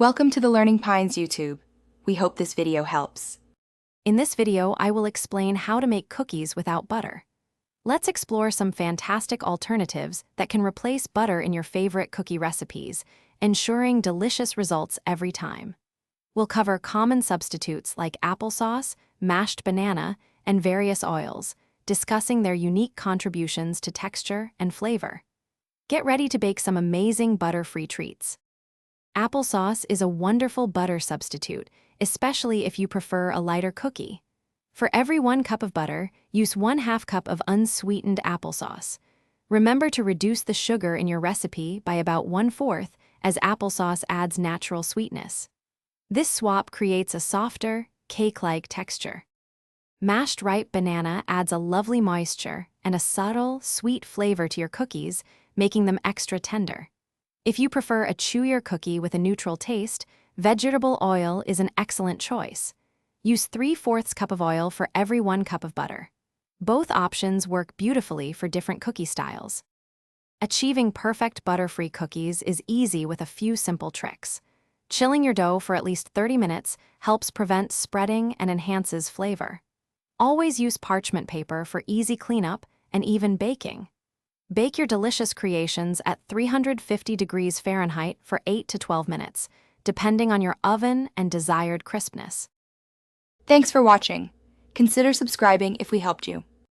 Welcome to the Learning Pines YouTube. We hope this video helps. In this video, I will explain how to make cookies without butter. Let's explore some fantastic alternatives that can replace butter in your favorite cookie recipes, ensuring delicious results every time. We'll cover common substitutes like applesauce, mashed banana, and various oils, discussing their unique contributions to texture and flavor. Get ready to bake some amazing butter-free treats. Applesauce is a wonderful butter substitute, especially if you prefer a lighter cookie. For every 1 cup of butter, use 1/2 cup of unsweetened applesauce. Remember to reduce the sugar in your recipe by about 1/4, as applesauce adds natural sweetness. This swap creates a softer, cake-like texture. Mashed ripe banana adds a lovely moisture and a subtle, sweet flavor to your cookies, making them extra tender. If you prefer a chewier cookie with a neutral taste, vegetable oil is an excellent choice. Use 3/4 cup of oil for every 1 cup of butter. Both options work beautifully for different cookie styles. Achieving perfect butter-free cookies is easy with a few simple tricks. Chilling your dough for at least 30 minutes helps prevent spreading and enhances flavor. Always use parchment paper for easy cleanup and even baking. Bake your delicious creations at 350 degrees Fahrenheit for 8 to 12 minutes, depending on your oven and desired crispness. Thanks for watching. Consider subscribing if we helped you.